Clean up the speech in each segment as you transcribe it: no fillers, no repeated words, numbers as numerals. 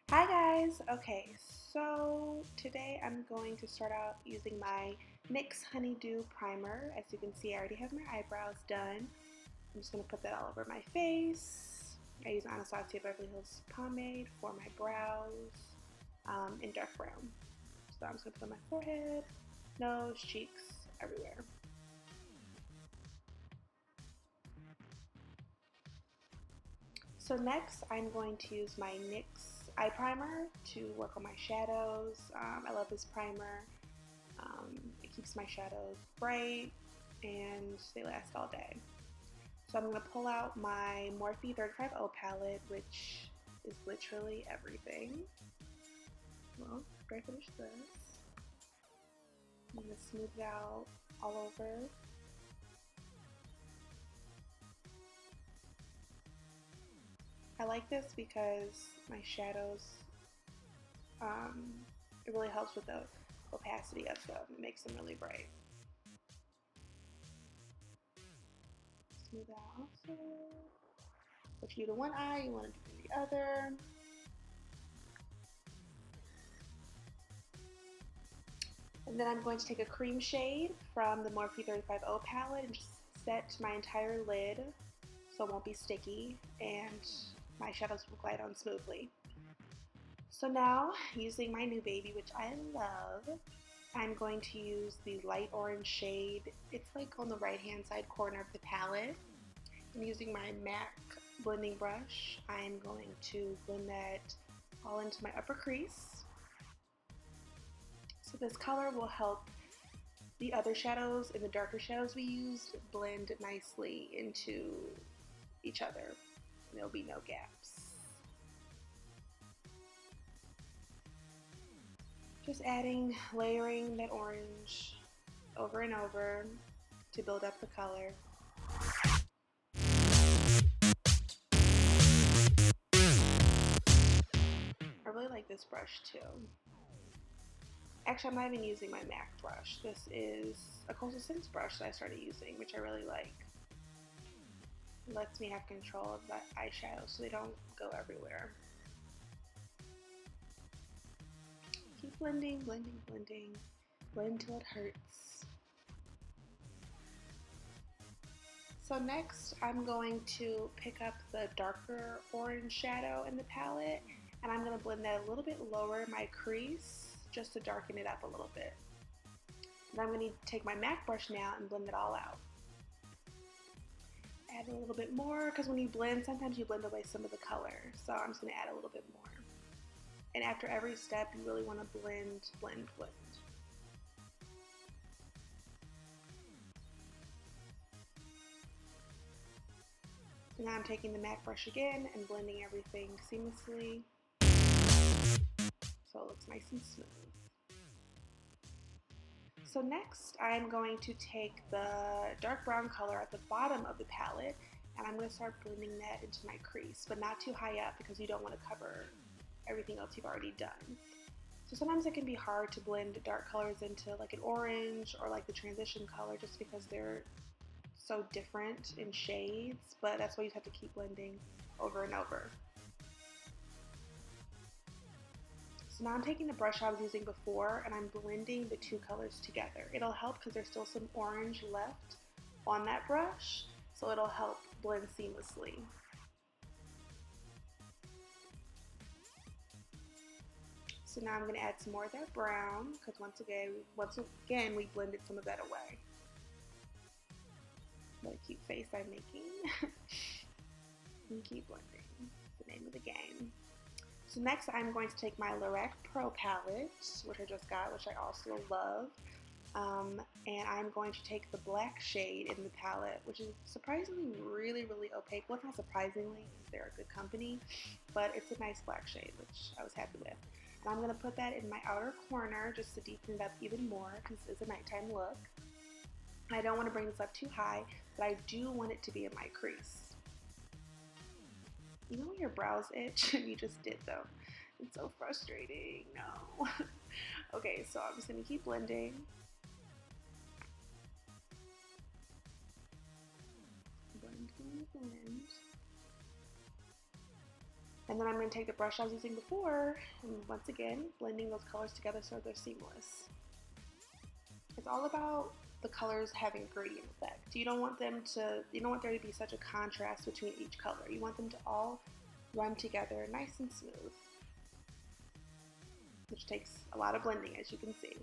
Hi guys! Okay, so today I'm going to start out using my NYX Honeydew Primer. As you can see, I already have my eyebrows done. I'm just going to put that all over my face. I use Anastasia Beverly Hills pomade for my brows in dark brown. So I'm just going to put it on my forehead, nose, cheeks, everywhere. So next, I'm going to use my NYX eye primer to work on my shadows. I love this primer. It keeps my shadows bright and they last all day. So I'm going to pull out my Morphe 35O palette, which is literally everything. Well, after I finish this, I'm going to smooth it out all over. I like this because my shadows, it really helps with the opacity of them. It makes them really bright. Smooth out also. If you do one eye, you want to do the other. And then I'm going to take a cream shade from the Morphe 35O palette and just set my entire lid so it won't be sticky and my shadows will glide on smoothly. So now, using my new baby, which I love, I'm going to use the light orange shade. It's like on the right hand side corner of the palette. And using my MAC blending brush, I'm going to blend that all into my upper crease. So this color will help the other shadows and the darker shadows we used blend nicely into each other. There'll be no gaps. Just adding, layering that orange over and over to build up the color. I really like this brush too. Actually, I'm not even using my MAC brush. This is a Coastal Scents brush that I started using, which I really like. It lets me have control of the eyeshadows so they don't go everywhere. Keep blending, blending, blending. Blend till it hurts. So next, I'm going to pick up the darker orange shadow in the palette, and I'm going to blend that a little bit lower in my crease, just to darken it up a little bit. And I'm going to take my MAC brush now and blend it all out. Add a little bit more, because when you blend, sometimes you blend away some of the color. So I'm just going to add a little bit more. And after every step, you really want to blend, blend, blend. Now I'm taking the MAC brush again and blending everything seamlessly so it looks nice and smooth. So next I'm going to take the dark brown color at the bottom of the palette and I'm going to start blending that into my crease, but not too high up because you don't want to cover everything else you've already done. So sometimes it can be hard to blend dark colors into like an orange or like the transition color just because they're so different in shades, but that's why you have to keep blending over and over. So now I'm taking the brush I was using before and I'm blending the two colors together. It'll help because there's still some orange left on that brush, so it'll help blend seamlessly. So now I'm going to add some more of that brown because once again we blended some of that away. What a cute face I'm making. And keep blending. It's the name of the game. So next I'm going to take my Lorac Pro palette, which I just got, which I also love. And I'm going to take the black shade in the palette, which is surprisingly really, really opaque. Well, not surprisingly, they're a good company, but it's a nice black shade, which I was happy with. And I'm going to put that in my outer corner just to deepen it up even more because it's a nighttime look. I don't want to bring this up too high, but I do want it to be in my crease. You know when your brows itch and you just did them? It's so frustrating. No. Okay, so I'm just going to keep blending. Blend, blend, blend. And then I'm going to take the brush I was using before, and once again, blending those colors together so they're seamless. It's all about the colors having a gradient effect. You don't want there to be such a contrast between each color. You want them to all run together nice and smooth, which takes a lot of blending, as you can see.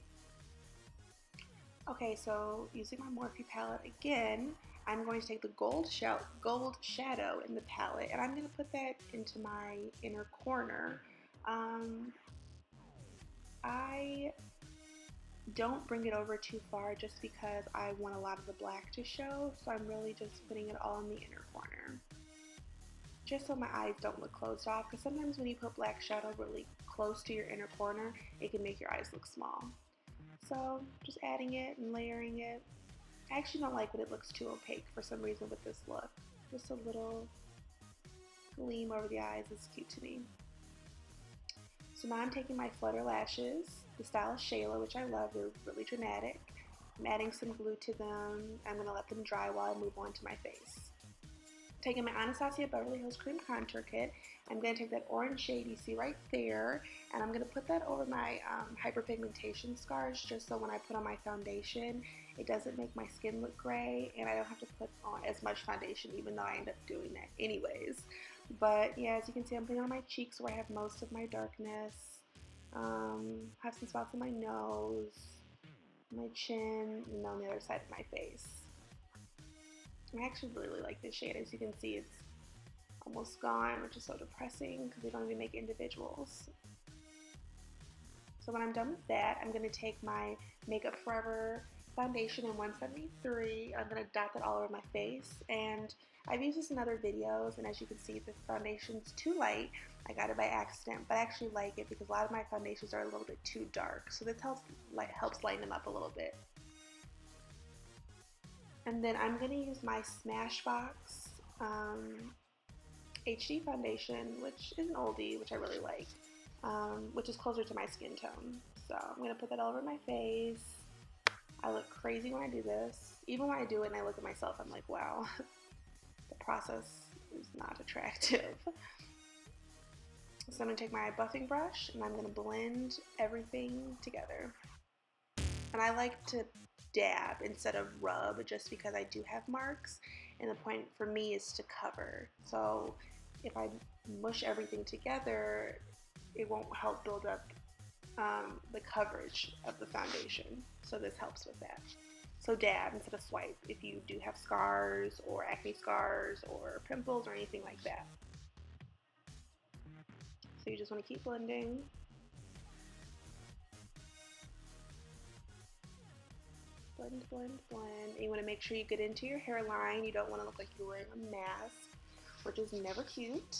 Okay, so using my Morphe palette again, I'm going to take the gold shadow in the palette, and I'm going to put that into my inner corner. I don't bring it over too far just because I want a lot of the black to show, so I'm really just putting it all in the inner corner. Just so my eyes don't look closed off, because sometimes when you put black shadow really close to your inner corner, it can make your eyes look small. So just adding it and layering it. I actually don't like when it looks too opaque for some reason with this look. Just a little gleam over the eyes is cute to me. So now I'm taking my Flutter lashes, the style is Shayla, which I love. They're really dramatic. I'm adding some glue to them. I'm going to let them dry while I move on to my face. Taking my Anastasia Beverly Hills Cream Contour Kit, I'm going to take that orange shade you see right there, and I'm going to put that over my hyperpigmentation scars, just so when I put on my foundation, it doesn't make my skin look gray, and I don't have to put on as much foundation, even though I end up doing that anyways. But yeah, as you can see, I'm putting on my cheeks where I have most of my darkness. Have some spots on my nose, my chin, and on the other side of my face. I actually really like this shade. As you can see, it's almost gone, which is so depressing because they don't even make individuals. So when I'm done with that, I'm going to take my Makeup Forever foundation in 173. I'm going to dot that all over my face, and I've used this in other videos, and as you can see, the foundation's too light. I got it by accident, but I actually like it because a lot of my foundations are a little bit too dark, so this helps lighten them up a little bit. And then I'm going to use my Smashbox HD foundation, which is an oldie, which I really like, which is closer to my skin tone. So I'm going to put that all over my face. I look crazy when I do this. Even when I do it and I look at myself, I'm like, wow, the process is not attractive. So I'm going to take my buffing brush and I'm going to blend everything together. And I like to dab instead of rub just because I do have marks, and the point for me is to cover. So if I mush everything together, it won't help build up the coverage of the foundation. So this helps with that. So dab instead of swipe if you do have scars or acne scars or pimples or anything like that. So you just want to keep blending. Blend, blend, blend. And you want to make sure you get into your hairline. You don't want to look like you're wearing a mask, which is never cute.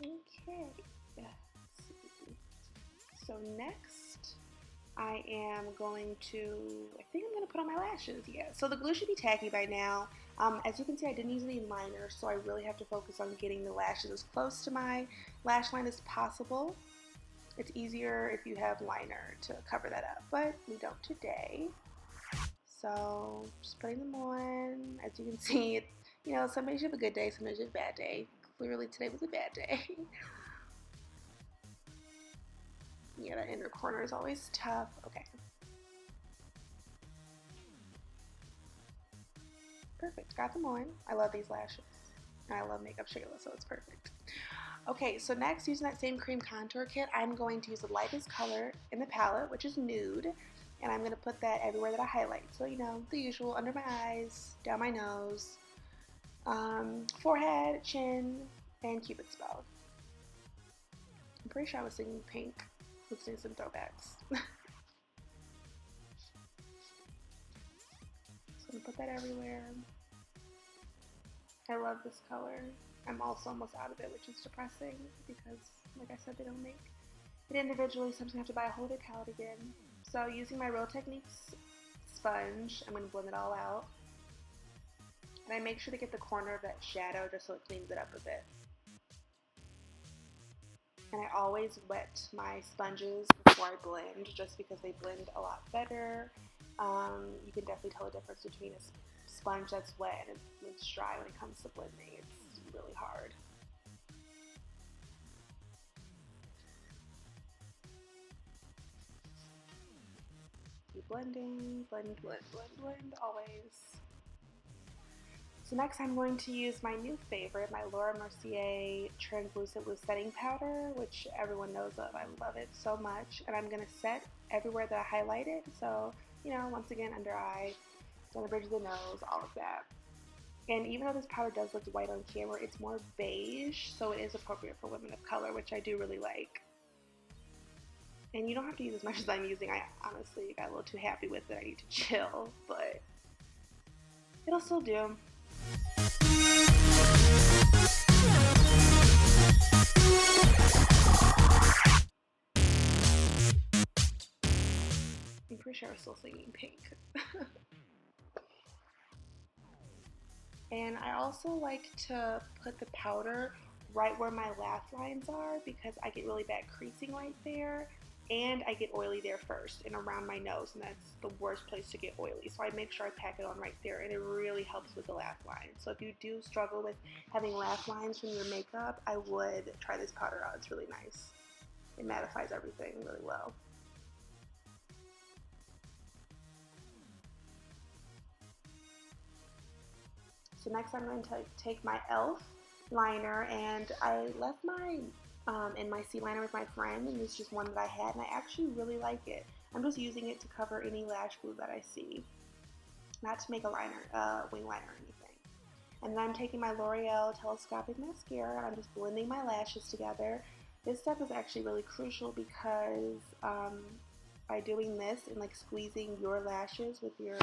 Okay. So next, I am going to, I think I'm going to put on my lashes. Yeah. So the glue should be tacky by now. As you can see, I didn't use any liner, so I really have to focus on getting the lashes as close to my lash line as possible. It's easier if you have liner to cover that up, but we don't today. So just putting them on. As you can see, you know, some days you have a good day, some days you have a bad day. Clearly today was a bad day. Yeah, that inner corner is always tough. Okay. Perfect. Got them on. I love these lashes. And I love Makeup Shayla, so it's perfect. Okay, so next, using that same cream contour kit, I'm going to use the lightest color in the palette, which is Nude, and I'm going to put that everywhere that I highlight. So, you know, the usual, under my eyes, down my nose, forehead, chin, and Cupid's bow. I'm pretty sure I was singing Pink, listening to some throwbacks. So I'm going to put that everywhere. I love this color. I'm also almost out of it, which is depressing because, like I said, they don't make it individually, so I'm just going to have to buy a whole other palette again. So using my Real Techniques sponge, I'm going to blend it all out. And I make sure to get the corner of that shadow just so it cleans it up a bit. And I always wet my sponges before I blend, just because they blend a lot better. You can definitely tell the difference between a sponge that's wet and it's dry when it comes to blending. It's really hard. Keep blending, blend, blend, blend, blend, always. So next I'm going to use my new favorite, my Laura Mercier Translucent Loose Setting Powder, which everyone knows of. I love it so much. And I'm going to set everywhere that I highlighted. So, you know, once again, under eye, down the bridge of the nose, all of that. And even though this powder does look white on camera, it's more beige, so it is appropriate for women of color, which I do really like. And you don't have to use as much as I'm using. I honestly got a little too happy with it. I need to chill, but it'll still do. I'm pretty sure I was still singing Pink. And I also like to put the powder right where my lash lines are because I get really bad creasing right there, and I get oily there first and around my nose, and that's the worst place to get oily. So I make sure I pack it on right there, and it really helps with the lash lines. So if you do struggle with having lash lines from your makeup, I would try this powder out. It's really nice. It mattifies everything really well. So next I'm going to take my e.l.f. liner, and I left mine in my C liner with my friend, and it's just one that I had, and I actually really like it. I'm just using it to cover any lash glue that I see, not to make a liner, wing liner or anything. And then I'm taking my L'Oreal Telescopic Mascara, and I'm just blending my lashes together. This step is actually really crucial because by doing this and like squeezing your lashes with your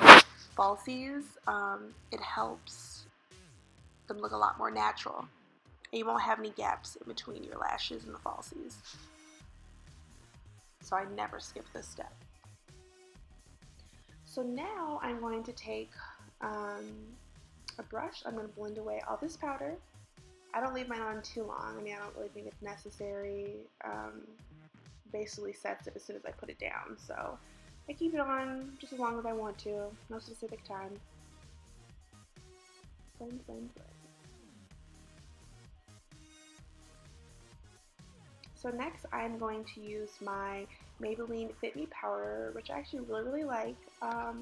falsies, it helps them look a lot more natural. And you won't have any gaps in between your lashes and the falsies. So I never skip this step. So now I'm going to take a brush. I'm going to blend away all this powder. I don't leave mine on too long. I mean, I don't really think it's necessary. Basically sets it as soon as I put it down. So I keep it on just as long as I want to. No specific time. Blend, blend, blend. So next I'm going to use my Maybelline Fit Me powder, which I actually really like. I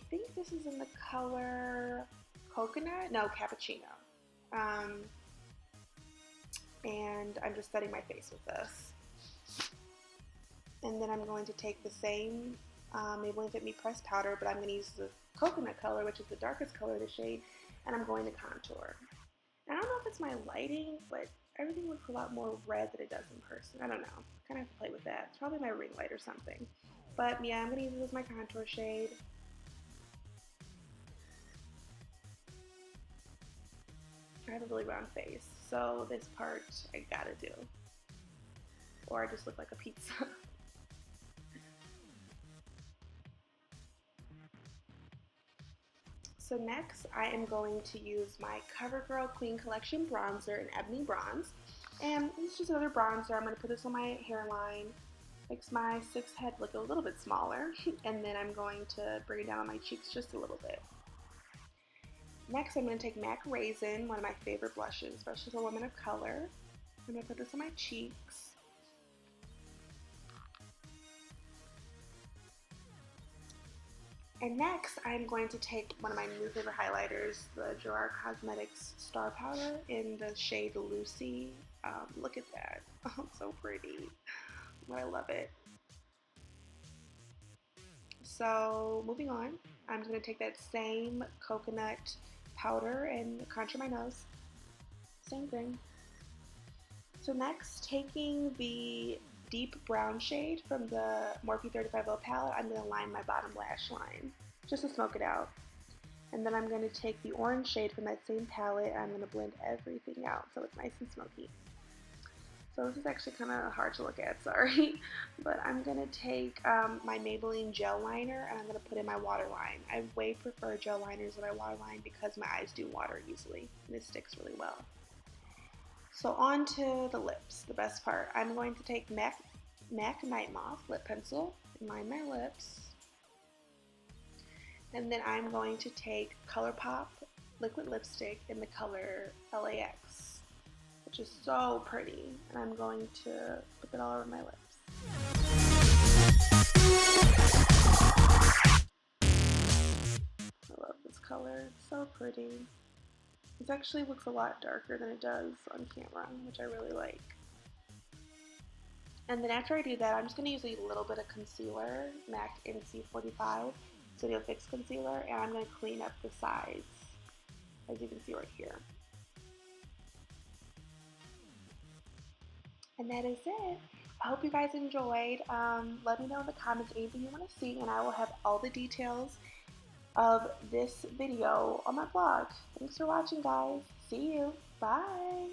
think this is in the color Coconut? No, Cappuccino. And I'm just setting my face with this. And then I'm going to take the same Maybelline Fit Me pressed powder, but I'm going to use the Coconut color, which is the darkest color of the shade, and I'm going to contour. And I don't know if it's my lighting, but everything looks a lot more red than it does in person. I don't know. Kind of have to play with that. It's probably my ring light or something. But yeah, I'm going to use it as my contour shade. I have a really round face, so this part I gotta do. Or I just look like a pizza. So next I am going to use my CoverGirl Clean Collection bronzer in Ebony Bronze. And it's just another bronzer. I'm going to put this on my hairline, makes my 6 head look a little bit smaller, and then I'm going to bring it down on my cheeks just a little bit. Next I'm going to take MAC Raisin, one of my favorite blushes, especially for women of color. I'm going to put this on my cheeks. And next, I'm going to take one of my new favorite highlighters, the Gerard Cosmetics Star Powder in the shade Lucy. Look at that. Oh, it's so pretty. I love it. So, moving on, I'm going to take that same coconut powder and contour my nose. Same thing. So next, taking the deep brown shade from the Morphe 35O palette, I'm going to line my bottom lash line just to smoke it out. And then I'm going to take the orange shade from that same palette and I'm going to blend everything out so it's nice and smoky. So this is actually kind of hard to look at, sorry. But I'm going to take my Maybelline gel liner and I'm going to put in my waterline. I way prefer gel liners than my waterline because my eyes do water easily and it sticks really well. So on to the lips, the best part. I'm going to take MAC Night Moth lip pencil and line my lips. And then I'm going to take ColourPop liquid lipstick in the color LAX. which is so pretty. And I'm going to put it all over my lips. I love this color. It's so pretty. This actually looks a lot darker than it does on camera, which I really like. And then after I do that, I'm just going to use a little bit of concealer, MAC NC45 Studio Fix Concealer, and I'm going to clean up the sides, as you can see right here. And that is it. I hope you guys enjoyed. Let me know in the comments anything you want to see, and I will have all the details of this video on my blog. Thanks for watching, guys. See you. Bye.